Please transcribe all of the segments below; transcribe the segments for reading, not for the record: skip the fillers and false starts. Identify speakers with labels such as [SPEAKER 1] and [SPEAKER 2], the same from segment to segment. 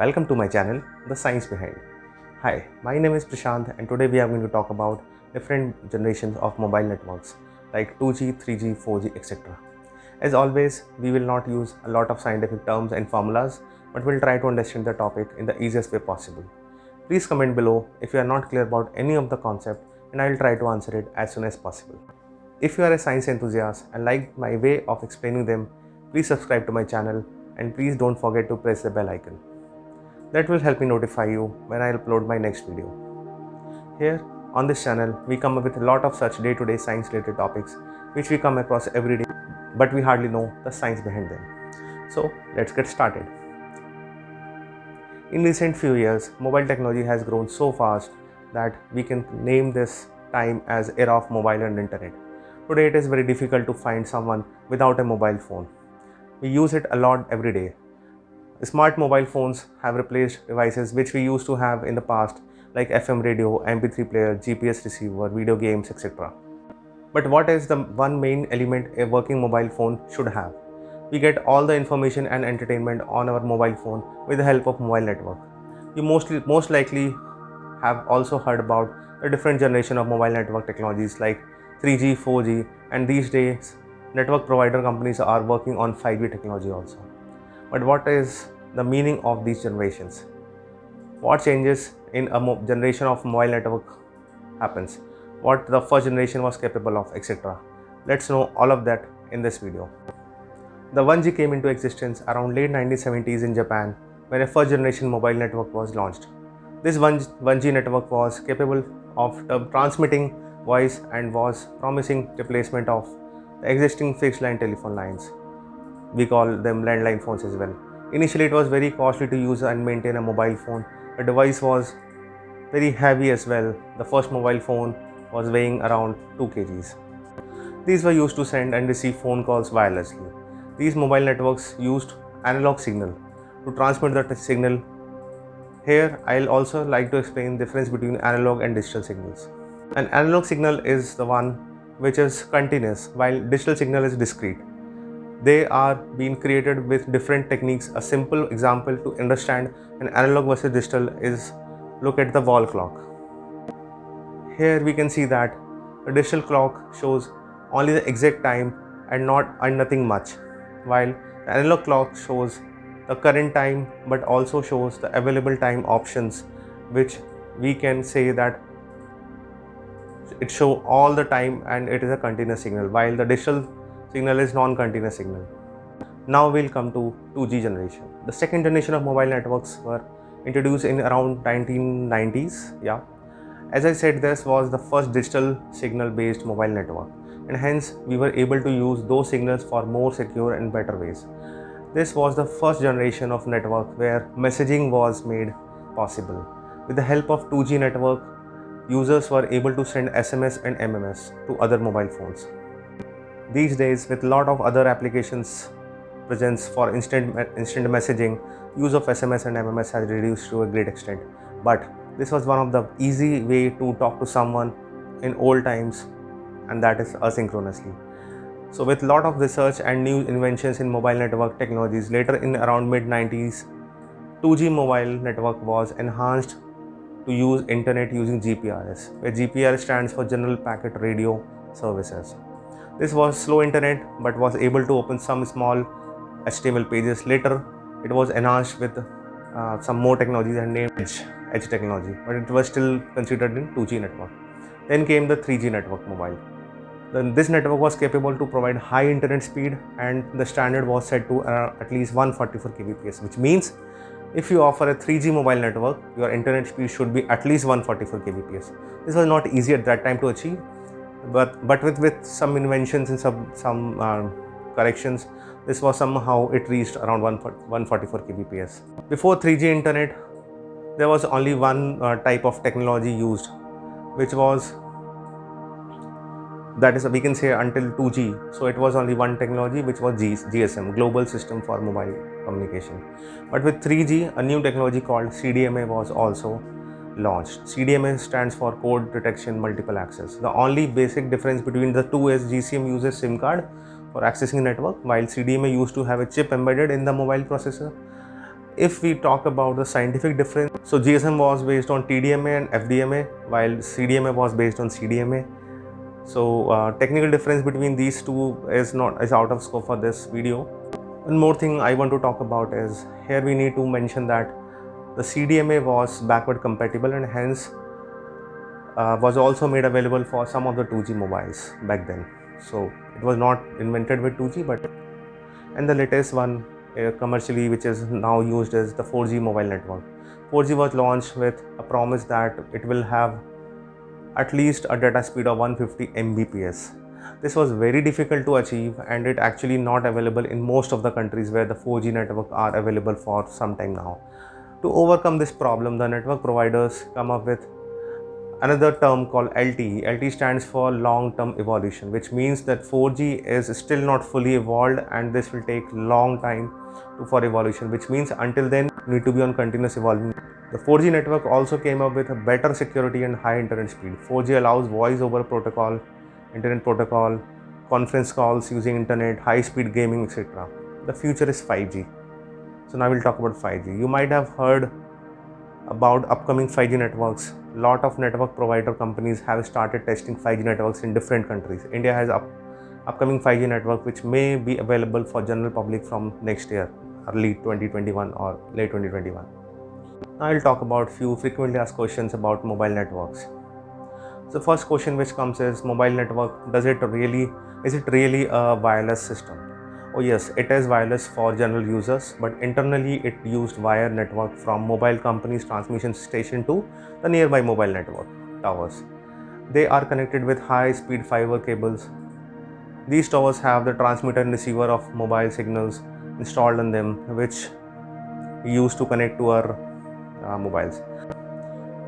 [SPEAKER 1] Welcome to my channel, The Science Behind. Hi, my name is Prashant and today we are going to talk about different generations of mobile networks like 2G, 3G, 4G, etc. As always, we will not use a lot of scientific terms and formulas, but we'll try to understand the topic in the easiest way possible. Please comment below if you are not clear about any of the concept and I will try to answer it as soon as possible. If you are a science enthusiast and like my way of explaining them, please subscribe to my channel and please don't forget to press the bell icon. That will help me notify you when I upload my next video. Here on this channel, we come up with a lot of such day-to-day science-related topics which we come across every day, but we hardly know the science behind them. So let's get started. In recent few years, mobile technology has grown so fast that we can name this time as era of mobile and internet. Today it is very difficult to find someone without a mobile phone. We use it a lot every day. Smart mobile phones have replaced devices which we used to have in the past like FM radio, MP3 player, GPS receiver, video games, etc. But what is the one main element a working mobile phone should have? We get all the information and entertainment on our mobile phone with the help of mobile network. You most likely have also heard about the different generation of mobile network technologies like 3G, 4G, and these days network provider companies are working on 5G technology also. But what is the meaning of these generations? What changes in a generation of mobile network happens? What the first generation was capable of, etc. Let's know all of that in this video. The 1G came into existence around late 1970s in Japan when a first generation mobile network was launched. This 1G network was capable of transmitting voice and was promising replacement of the existing fixed line telephone lines. We call them landline phones as well. Initially it was very costly to use and maintain a mobile phone. The device was very heavy as well. The first mobile phone was weighing around 2 kgs. These were used to send and receive phone calls wirelessly. These mobile networks used analog signal to transmit the signal. Here I'll also like to explain the difference between analog and digital signals. An analog signal is the one which is continuous while digital signal is discrete. They are being created with different techniques. A simple example to understand an analog versus digital is look at the wall clock. Here we can see that the digital clock shows only the exact time and nothing much, while the analog clock shows the current time but also shows the available time options, which we can say that it shows all the time and it is a continuous signal, while the digital signal is non-continuous signal. Now we'll come to 2G generation. The second generation of mobile networks were introduced in around 1990s. As I said, this was the first digital signal based mobile network, and hence we were able to use those signals for more secure and better ways. This was the first generation of network where messaging was made possible. With the help of 2G network, users were able to send SMS and MMS to other mobile phones. These days, with a lot of other applications presence for instant messaging, use of SMS and MMS has reduced to a great extent. But this was one of the easy way to talk to someone in old times, and that is asynchronously. So with a lot of research and new inventions in mobile network technologies, later in around mid-90s, 2G mobile network was enhanced to use internet using GPRS, where GPRS stands for General Packet Radio Services. This was slow internet but was able to open some small HTML pages. Later, it was enhanced with some more technologies and named Edge technology, but it was still considered in 2G network. Then came the 3G network mobile. This network was capable to provide high internet speed, and the standard was set to at least 144 kbps, which means if you offer a 3G mobile network, your internet speed should be at least 144 kbps. This was not easy at that time to achieve, but with some inventions and some corrections, this was somehow it reached around 144 kbps. Before 3G internet, there was only one type of technology used, which was, that is, we can say until 2G. So it was only one technology, which was GSM, Global System for Mobile Communication. But with 3G, a new technology called CDMA was also launched. CDMA stands for Code Detection Multiple Access. The only basic difference between the two is GSM uses SIM card for accessing network, while CDMA used to have a chip embedded in the mobile processor. If we talk about the scientific difference, so GSM was based on TDMA and FDMA, while CDMA was based on CDMA. So technical difference between these two is out of scope for this video. One more thing I want to talk about is, here we need to mention that the CDMA was backward compatible and hence was also made available for some of the 2G mobiles back then. So it was not invented with 2G, and the latest one commercially which is now used is the 4G mobile network. 4G was launched with a promise that it will have at least a data speed of 150 Mbps. This was very difficult to achieve, and it actually not available in most of the countries where the 4G network are available for some time now. To overcome this problem, the network providers come up with another term called LTE. LTE stands for long-term evolution, which means that 4G is still not fully evolved and this will take long time for evolution, which means until then need to be on continuous evolving. The 4G network also came up with a better security and high internet speed. 4G allows voice over protocol, internet protocol, conference calls using internet, high speed gaming, etc. The future is 5G. So now we'll talk about 5G. You might have heard about upcoming 5G networks. Lot of network provider companies have started testing 5G networks in different countries. India has upcoming 5G network which may be available for general public from next year, early 2021 or late 2021. Now I'll talk about few frequently asked questions about mobile networks. The first question which comes is, mobile network, is it really a wireless system? Oh yes, it is wireless for general users, but internally it used wire network from mobile company's transmission station to the nearby mobile network towers. They are connected with high-speed fiber cables. These towers have the transmitter and receiver of mobile signals installed in them, which we use to connect to our mobiles.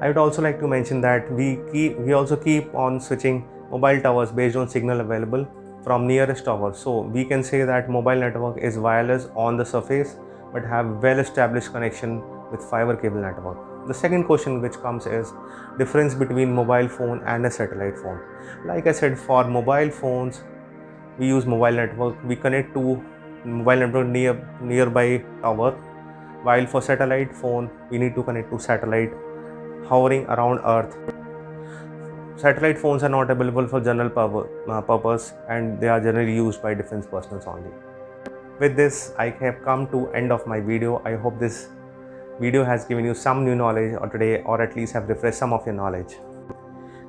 [SPEAKER 1] I would also like to mention that we also keep on switching mobile towers based on signal available from nearest tower. So we can say that mobile network is wireless on the surface but have well established connection with fiber cable network. The second question which comes is difference between mobile phone and a satellite phone. Like I said, for mobile phones we use mobile network, we connect to mobile network nearby tower, while for satellite phone we need to connect to satellite hovering around earth. Satellite phones are not available for general purpose and they are generally used by defense personnel only. With this, I have come to end of my video. I hope this video has given you some new knowledge or today, or at least have refreshed some of your knowledge.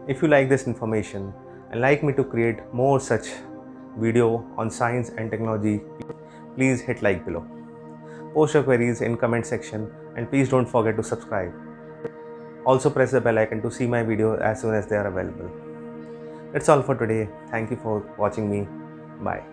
[SPEAKER 1] If you like this information and like me to create more such video on science and technology, please hit like below. Post your queries in comment section and please don't forget to subscribe. Also press the bell icon to see my videos as soon as they are available. That's all for today. Thank you for watching me. Bye.